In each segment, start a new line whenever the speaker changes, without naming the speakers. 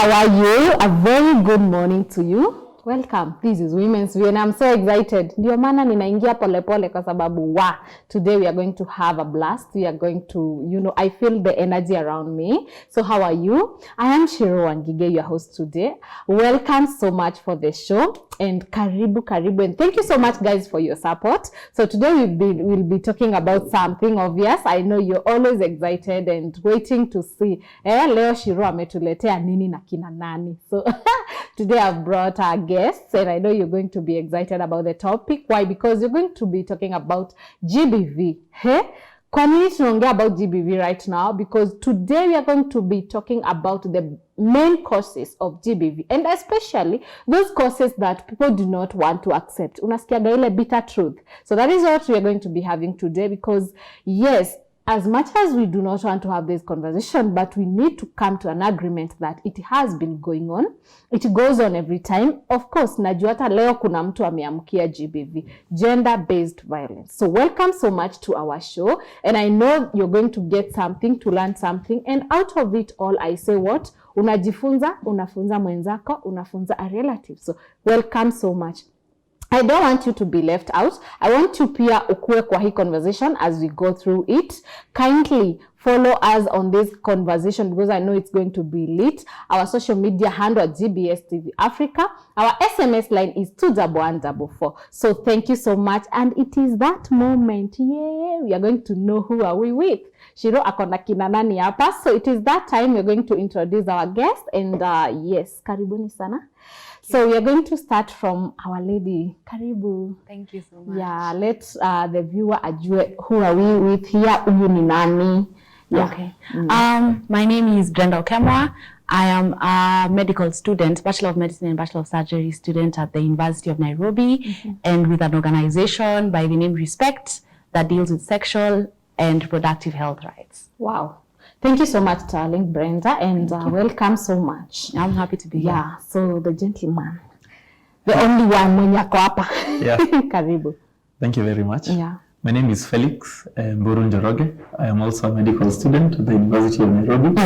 how are you? A very good morning to you. Welcome. This is Women's View and I'm so excited. Ndio maana ninaingia pole pole kwa sababu today we are going to have a blast. We are going to, I feel the energy around me. So how are you? I am Shiro Wangige, your host today. Welcome so much for the show and karibu and thank you so much guys for your support. So today we'll be talking about something obvious. I know you're always excited and waiting to see leo Shiro ametuletea nini na kina nani. So today I've brought our guests and I know you're going to be excited about the topic. Why? Because you're going to be talking about GBV. Hey? Kwa nini tunaongea about GBV right now? Because today we are going to be talking about the main causes of GBV and especially those causes that people do not want to accept. Unasikiaga ile bitter truth. So that is what we are going to be having today because yes, as much as we do not want to have this conversation, but we need to come to an agreement that it has been going on. It goes on every time. Of course, najua hata leo kuna mtu ameamkia GBV, gender-based violence. So welcome so much to our show. And I know you're going to get something, to learn something. And out of it all, I say what? Unajifunza, unafunza mwenzako, unafunza a relative. So welcome so much. I don't want you to be left out. I want you pia ukue kwa hii conversation as we go through it. Kindly follow us on this conversation because I know it's going to be lit. Our social media handle at GBS TV Africa. Our SMS line is 21144. So thank you so much. And it is that moment. Yeah, we are going to know who are we with. Shiro akona kina nani hapa. So it is that time we're going to introduce our guest. And yes, karibuni sana. So we are going to start from our lady. Karibu.
Thank you so much.
Yeah, let the viewer ajue who are we with here. Uyu ni nani? Yeah.
Okay. My name is Brenda Okemwa. I am a medical student, Bachelor of Medicine and Bachelor of Surgery student at the University of Nairobi, and with an organization by the name Respect that deals with sexual and reproductive health rights.
Wow. Thank you so much, darling Brenda, and welcome so much.
I'm happy to be here.
Yeah, so the gentleman, the only one mwenye ako hapa.
Yeah.
Karibu.
Thank you very much.
Yeah.
My name is Felix Mburu Njoroge. I am also a medical student at the University of Nairobi.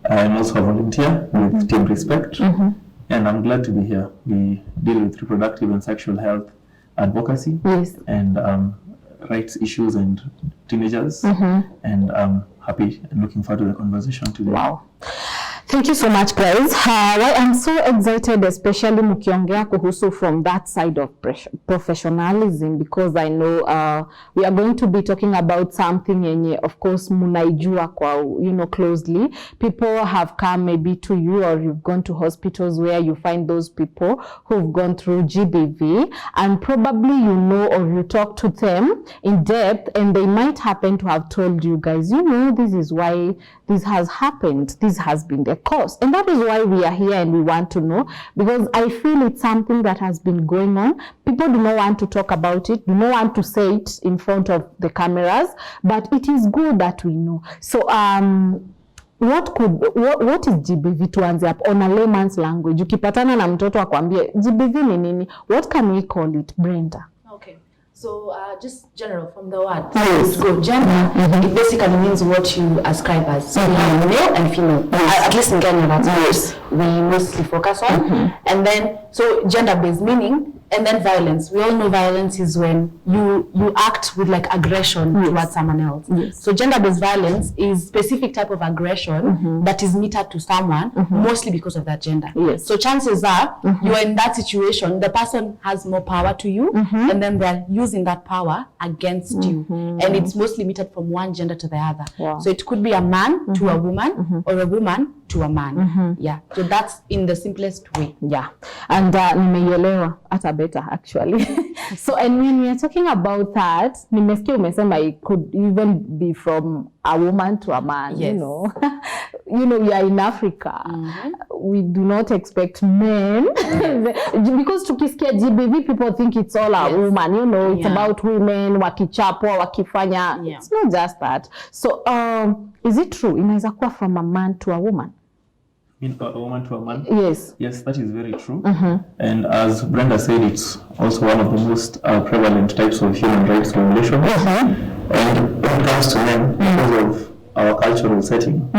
I am also a volunteer with Team Respect, and I'm glad to be here. We deal with reproductive and sexual health advocacy and rights issues and teenagers, and I'm happy and looking forward to the conversation today.
Wow. Thank you so much, guys. Why I'm so excited, especially mukiongea kuhusu from that side of professionalism, because I know we are going to be talking about something yenye, of course, munaijua kwa, closely. People have come maybe to you or you've gone to hospitals where you find those people who've gone through GBV and probably or you talk to them in depth and they might happen to have told you guys, this is why this has happened. This has been the cause. And that is why we are here and we want to know, because I feel it's something that has been going on. People do not want to talk about it, do not want to say it in front of the cameras, but it is good that we know. So what is GBV tuanze hapo on a layman's language? Ukipatana na mtoto akwambie GBV ni nini? What can we call it, Brenda?
Okay. So just general from the word. Yes. Go gender. It basically means what you ascribe as. So we have male and female. At least in Kenya, that's what we mostly focus on. And then, so gender-based meaning, and then violence. We all know violence is when you act with like aggression towards someone else. So gender-based violence is specific type of aggression that is meted to someone, mostly because of that gender. So chances are you are in that situation, the person has more power to you, and then they're using that power against you. And it's mostly meted from one gender to the other. So it could be a man to a woman, or a woman to a man. Yeah. So that's in the simplest way.
Yeah. And nimeielewa hata better actually. So and when we are talking about that, nimesikia umesema it could even be from a woman to a man, we are in Africa. We do not expect men because tukisikia GBV people think it's all a woman, it's about women wakichapwa wakifanya. It's not just that. So is it true inaweza kuwa from a man to a woman?
A woman to a man?
Yes.
Yes, that is very true. And as Brenda said, it's also one of the most prevalent types of human rights violations. And when it comes to men, because of our cultural setting,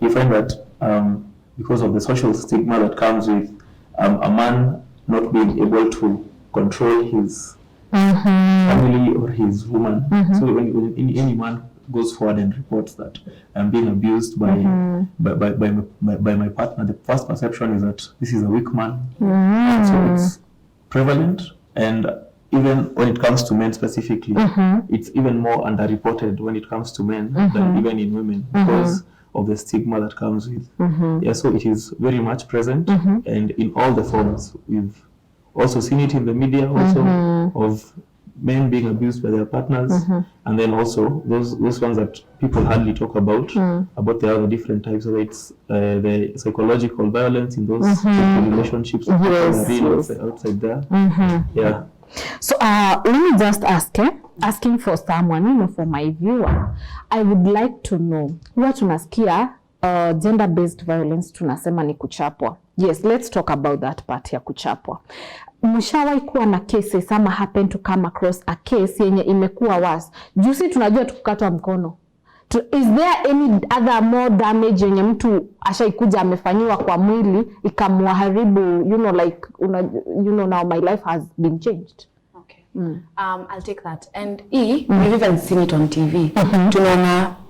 you find that because of the social stigma that comes with a man not being able to control his family or his woman. So when any man goes forward and reports that I'm being abused by my partner, the first perception is that this is a weak man. So it's prevalent, and even when it comes to men specifically, it's even more underreported when it comes to men than even in women, because of the stigma that comes with. Yeah, so it is very much present, and in all the forms. We've also seen it in the media also, of men being abused by their partners, and then also those ones that people hardly talk about the other different types. So it's the psychological violence in those relationships that are outside there. Yeah.
So let me just asking for someone, for my viewer, I would like to know, huwa tunasikia gender-based violence tunasema ni kuchapwa. Yes, let's talk about that part ya kuchapwa. Mshawahi kuwa na cases ama happen to come across a case yenye imekuwa worse? Juzi tunajua tukukatwa mkono. Is there any other more damage yenye mtu ashaikuja amefanyiwa kwa mwili ikamharibu, now my life has been changed?
I'll take that. And we've even seen it on TV.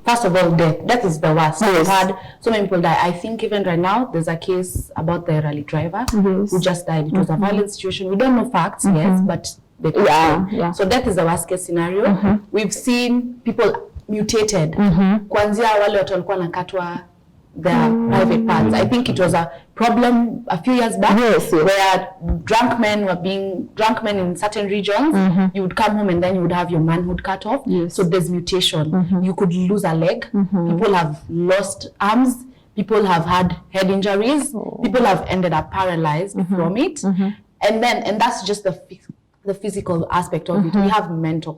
First of all, death is the worst. We've had so many people die. I think even right now, there's a case about the rally driver who just died. It was a violent situation. We don't know facts, yes, but they So death is the worst case scenario. We've seen people mutated. Kwanzia wale watu walikuwa nakatwa their private parts. I think it was a problem a few years back where drunk men in certain regions, you would come home and then you would have your manhood cut off. So there's mutation. You could lose a leg. People have lost arms. People have had head injuries. People have ended up paralyzed from it. And that's just the physical aspect of it. We have mental,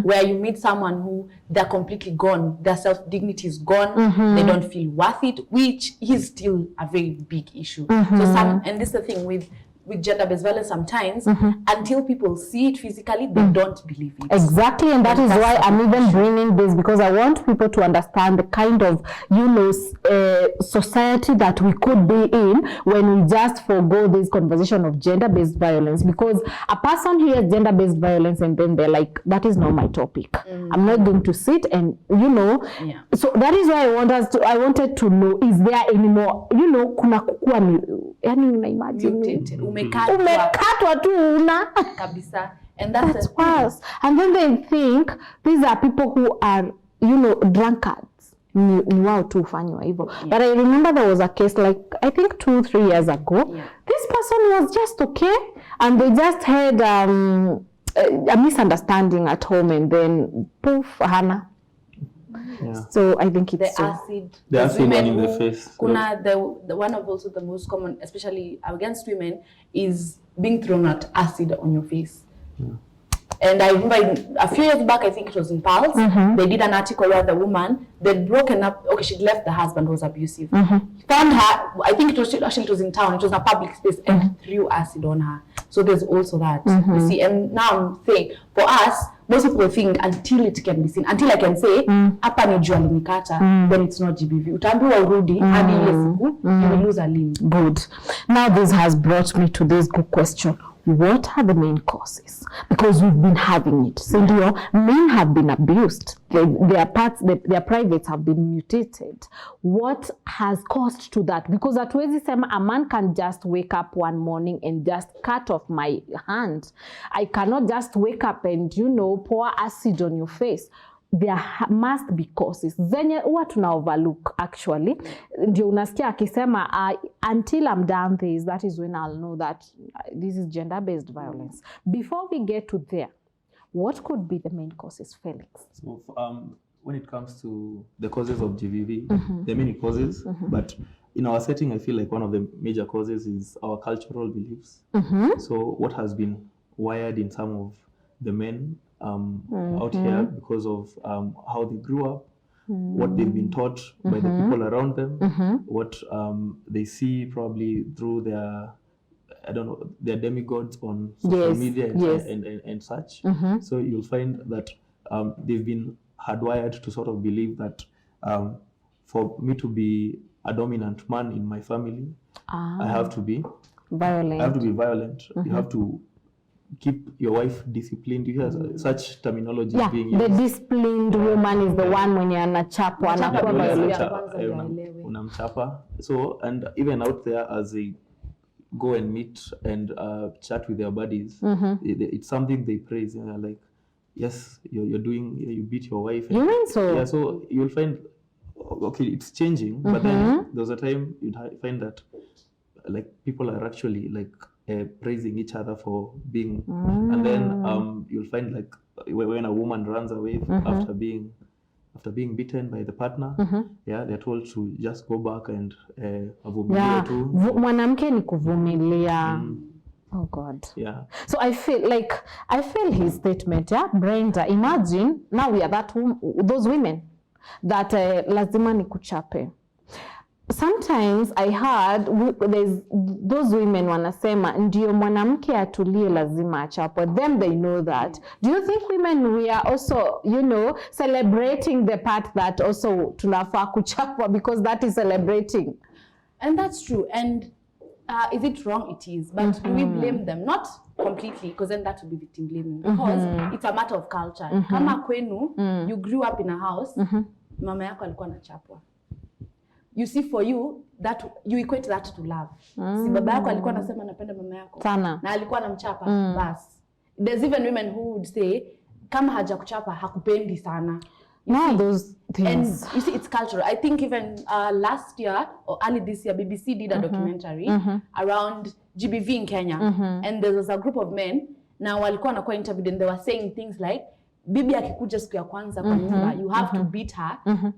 where you meet someone who they're completely gone, their self-dignity is gone, they don't feel worth it, which is still a very big issue. And this is the thing with gender-based violence sometimes, until people see it physically, they don't believe it.
Exactly, and that is why I'm even bringing this, because I want people to understand the kind of, society that we could be in when we just forego this conversation of gender-based violence, because a person hears gender-based violence and then they're like, that is not my topic. I'm not going to sit and, so that is why I wanted to know, is there any more, kuna kukua una imagine umekatwa tu una
kabisa, and that's
worse. And then they think these are people who are drunkards, ni wao tu ufanywa hivyo. But I remember there was a case like I think 2-3 years ago. This person was just okay, and they just had a misunderstanding at home, and then poof, hana. So I think it's
the acid one in the face.
Kuna the one of also the most common, especially against women, is being thrown at acid on your face. And I remember a few years back, I think it was in Pulse, they did an article where the woman, they'd broken up, she'd left the husband who was abusive. Found her, I think it was in town, it was a public space, and threw acid on her. So there's also that, you see. And now I'm saying, for us, most people think until it can be seen, until I can say, hapa ni jua linikata, then it's not GBV. Utaambiwa urudi, hadi ile siku, you will lose a limb.
Good. Now this has brought me to this good question. What are the main causes? Because we've been having it. So men have been abused. Their privates have been mutated. What has caused to that? Because at Wezi a man can just wake up one morning and just cut off my hand. I cannot just wake up and, pour acid on your face. There must be causes. Zenye huwa tuna overlook actually. Ndio unasikia akisema until I'm done this, that is when I'll know that this is gender-based violence. Before we get to there, what could be the main causes, Felix?
So when it comes to the causes of GBV, there are many causes, but in our setting, I feel like one of the major causes is our cultural beliefs. So what has been wired in some of the men out here because of how they grew up, what they've been taught by the people around them, what they see probably through their demigods on social media and such. So you'll find that they've been hardwired to sort of believe that for me to be a dominant man in my family, I have to be
violent.
I have to be violent. You have to keep your wife disciplined. You hear such terminology being used.
The disciplined woman is the one mwenye anachapwa, anakuwa violent.
Unamchapa. So, and even out there as they go and meet and chat with their buddies, it's something they praise. You know, like, yes, you beat your wife.
You mean so?
Yeah, so you'll find, okay, it's changing, but then there's a time you'd find that like people are actually like praising each other for being, and then you'll find like when a woman runs away after being beaten by the partner, they're told to just go back and avumilia tu.
Mwanamke ni kuvumilia. Oh God.
Yeah.
So I feel his statement, Brenda, imagine now we are those women that lazima ni kuchape. Sometimes I heard there's those women wanasema ndio mwanamke atulie lazima achapwe. Them they know that. Do you think women we are also, celebrating the part that also tunafaa kuchapwa because that is celebrating?
And that's true. And is it wrong? It is. But do we blame them? Not completely, because then that would be victim blaming. Because it's a matter of culture. Kama kwenu, you grew up in a house, mama yako alikuwa anachapwa. You see, for you, that you equate that to love. Si baba yako alikuwa anasema napenda mama yako
sana
na alikuwa anamchapa, bas. There's even women who would say kama haja kuchapa hakupendi sana.
Those things.
And you see, it's cultural. I think even last year or early this year, BBC did a documentary around GBV in Kenya, and there was a group of men na walikuwa wanakuwa interviewed and they were saying things like, bibi akikuja siku ya kwanza kwa nyumba, you have to beat her,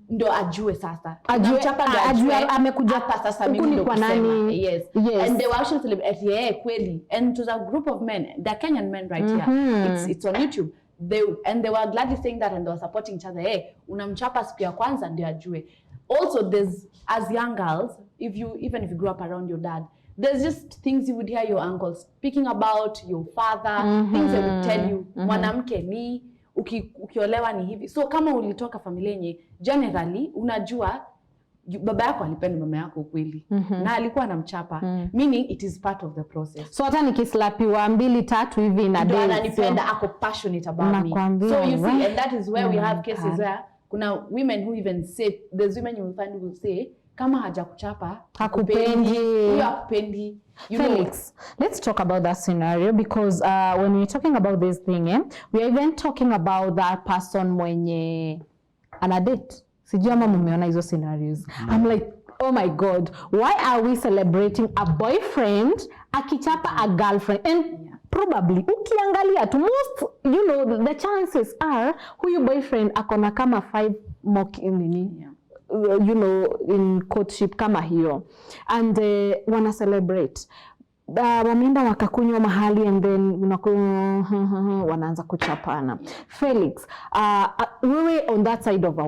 ndo ajue sasa.
Ajue amekuja
hapa sasa mimi ndo kusema. Yes. And they were actually celebrating, kweli. And to the group of men, the Kenyan men right here, it's on YouTube. They were gladly saying that and they were supporting each other. Unamchapa siku ya kwanza ndio ajue. Also, there's, as young girls, even if you grew up around your dad, there's just things you would hear your uncles speaking about, your father, things they would tell you. Mwanamke ni ukiolewa ni hivi. So kama ulitoka familia yenye generally unajua baba yako alipenda mama yako kweli na alikuwa anamchapa, meaning it is part of the process.
So hata nikislapiwa 2-3 hivi na day
ananipenda, ako passionate about me. So you see, and that is where we have cases where kuna women who even say, there's women you will find who will say kama haja kuchapa
hakupendi,
hakupendi.
Felix, let's talk about that scenario because when we're talking about this thing, we are even talking about that person mwenye ana date. Sijui ama mumeona hizo scenarios. I'm like, oh my God, why are we celebrating a boyfriend akichapa a girlfriend? And probably ukiangalia to most, the chances are huyu boyfriend akona kama 5 mock in in courtship kama hiyo, and wana celebrate, wameenda wakakunywa mahali and then wanaanza kuchapana. Felix, wewe on that side of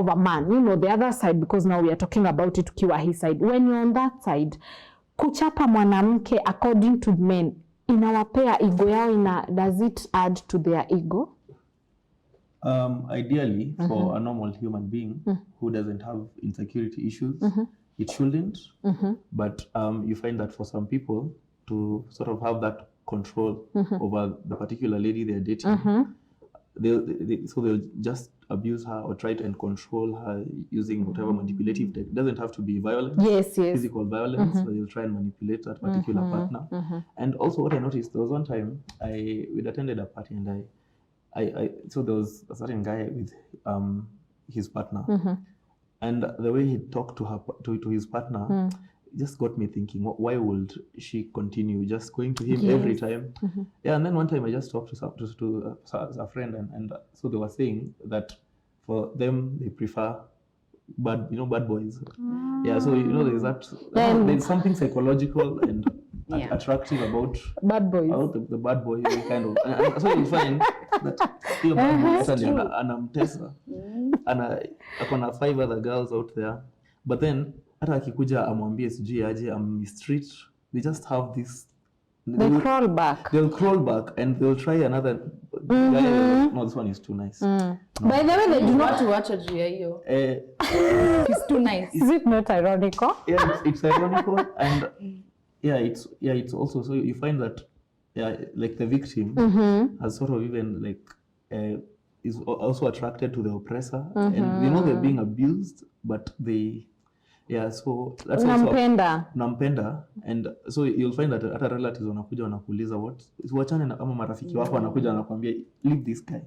a man, the other side, because now we are talking about it ukiwa his side. When you're on that side, kuchapa mwanamke according to men inawapea ego yao, does it add to their ego?
Ideally, for a normal human being who doesn't have insecurity issues, it shouldn't. But you find that for some people to sort of have that control over the particular lady they're dating, so they'll just abuse her or try to control her using whatever manipulative technique. It doesn't have to be violence, physical violence, so they'll try and manipulate that particular partner. And also what I noticed, there was one time we'd attended a party and so there was a certain guy with his partner, and the way he talked to his partner just got me thinking, why would she continue just going to him every time? Yeah, and then one time I just talked to a friend, and so they were saying that for them they prefer bad boys. Yeah, so there's that. There's something psychological and attractive about
bad boys.
About the bad boy kind of. And so you find that hiyo bad boy anamtesa, akona 5 other girls out there, but then hata akikuja amwambie sijui aje mistreat, they just have this. They'll crawl back and they'll try no, this one is too nice. No.
By the way, they do not.
to watch it here.
Eh,
It's too nice.
Is it not ironical?
yeah, it's ironical, and it's also, so you find that like the victim has sort of even like is also attracted to the oppressor, and they know they're being abused, but they so that's
Unampenda.
nampenda, and so you'll find that hata relatives wanakuja wanakuuliza wachane na kama marafiki wako wanakuja wanakuambia leave this guy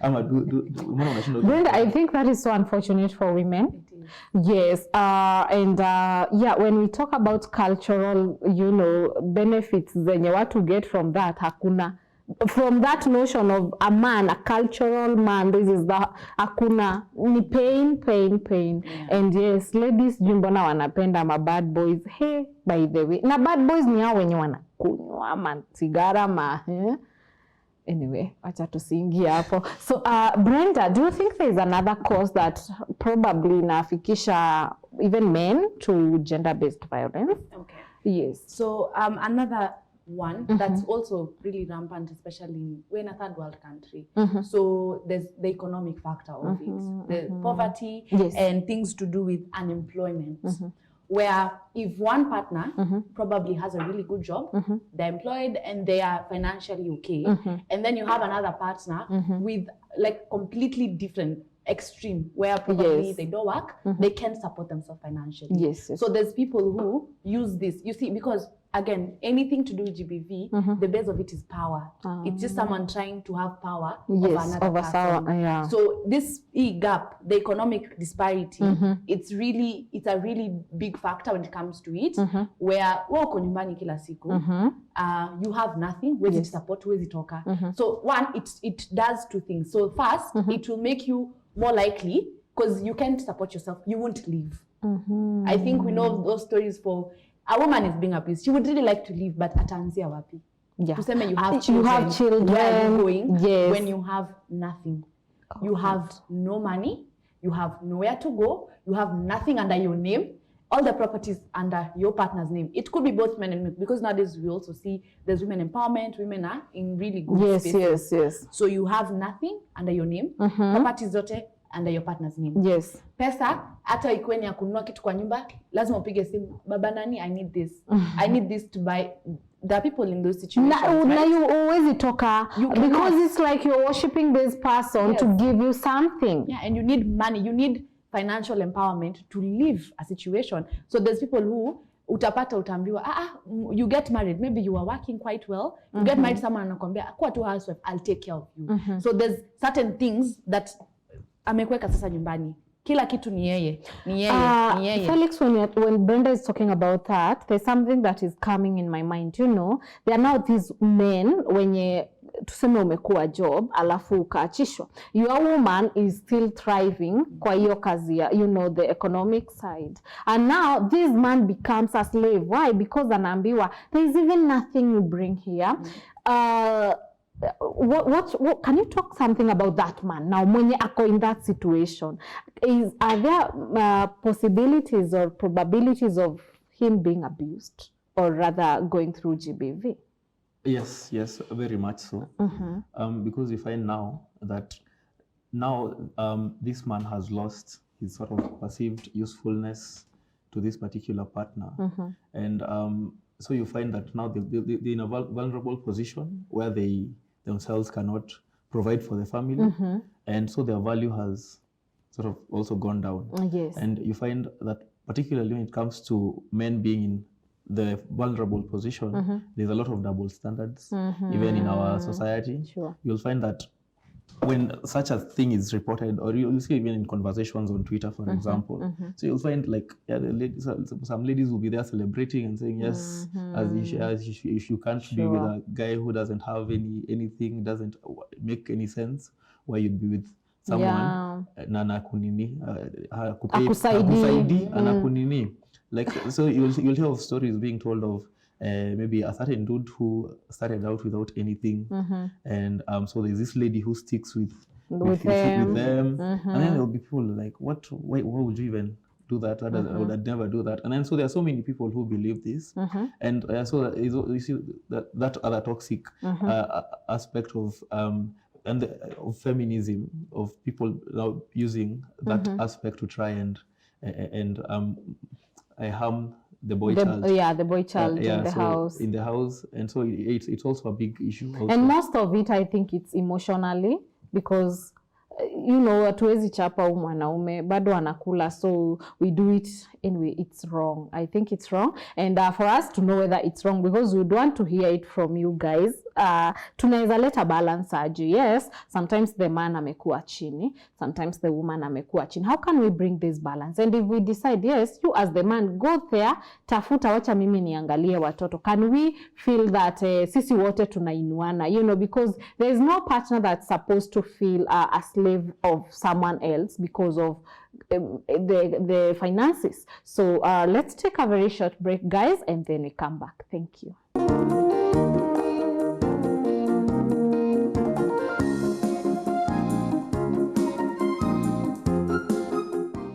ama umeona unashinda.
Brenda, I think that is so unfortunate for women.
It is.
Yes, when we talk about cultural, benefits zenye watu get from that, hakuna. From that notion of a man, a cultural man, this is the hakuna, ni pain.
Yeah.
And yes, ladies jumbona wanapenda ma bad boys. Hey, by the way, na bad boys ni hao wenye wanakunywa ama sigara Anyway, acha tusiingie hapo. So, Brenda, do you think there is another cause that probably inafikisha even men to gender-based violence?
Okay.
Yes.
So another one that's also really rampant, especially we're in a third world country. So there's the economic factor of it, the poverty,
Yes.
and things to do with unemployment. Where if one partner probably has a really good job, they're employed and they are financially okay, and then you have another partner with like completely different extreme where probably
Yes.
they don't work, they can't support themselves financially.
Yes.
So there's people who use this, you see, because again, anything to do with GBV, the base of it is power. It's just someone trying to have power over another
over
person.
yeah.
So this gap, the economic disparity, it's a really big factor when it comes to it, where uko nyumbani kila siku, you have nothing, huwezi support, huwezi toka. So one, it does two things. So first, it will make you more likely, because you can't support yourself, you won't leave. I think we know those stories for a woman is being abused. She would really like to leave, but ataanzia wapi?
Yeah.
Tuseme you have
You have children.
Where are you going
Yes.
when you have nothing? You have no money. You have nowhere to go. You have nothing under your name. All the properties under your partner's name. It could be both men and women, because nowadays we also see there's women empowerment. Women are in really good spaces.
Yes.
So you have nothing under your name. Properties zote under your partner's name.
Yes.
Pesa hata ikuwe ni ya kununua kitu kwa nyumba, lazima upige simu, baba nani, I need this. I need this to buy. There are people in those situations,
Na
right?
you always toka because
cannot.
it's like you're worshiping this person to give you something.
Yeah, and you need money, you need financial empowerment to live a situation. So there's people who utapata utaambiwa, you get married, maybe you are working quite well, you get married, someone anakwambia, kuwa tu housewife, I'll take care of you. So there's certain things that amekweka sasa nyumbani. Kila kitu ni yeye.
Felix, when Brenda is talking about that, there's something that is coming in my mind. You know, there are now these men wenye tuseme umekuwa job alafu ukaachishwa. Your woman is still thriving kwa hiyo kazi ya, the economic side. And now this man becomes a slave. Why? Because anaambiwa there is even nothing you bring here. What can you talk something about that man now mwenye ako in that situation? Are there possibilities or probabilities of him being abused or rather going through GBV?
Yes, very much so. Because we find now that this man has lost his sort of perceived usefulness to this particular partner, and so you find that now they're in a vulnerable position where they themselves cannot provide for the family, and so their value has sort of also gone down.
Yes.
And you find that particularly when it comes to men being in the vulnerable position, there's a lot of double standards, even in our society.
Sure.
You'll find that when such a thing is reported, or you'll see even in conversations on Twitter, for example, so you'll find like some ladies will be there celebrating and saying yes, as if you can't be with a guy who doesn't have anything, doesn't make any sense, why you'd be with someone na anakunini akusaidi anakunini, like, so you'll hear of stories being told of maybe a certain dude who started out without anything, and so there's this lady who sticks with them, and then there'll be people like, why would you even do that? I would never do that. And then so there are so many people who believe this, and so you see that other toxic aspect of and of feminism, of people now using that aspect to try and I harm the boy child.
Yeah, the boy child in the
so
house.
In the house, and so it's also a big issue. Also.
And most of it, I think it's emotionally, because you know, hatuwezi chapa huyu mwanaume bado anakula, so we do it anyway. It's wrong. I think it's wrong, and for us to know whether it's wrong, because we want to hear it from you guys. Tunaweza leta balance aje. Yes, sometimes the man amekuwa chini, sometimes the woman amekuwa chini. How can we bring this balance? And if we decide, yes, you as the man go there, tafuta, wacha mimi niangalie watoto, can we feel that sisi wote tunainuana, you know, because there is no partner that's supposed to feel a slave of someone else because of the finances. So let's take a very short break, guys, and then we come back. Thank you.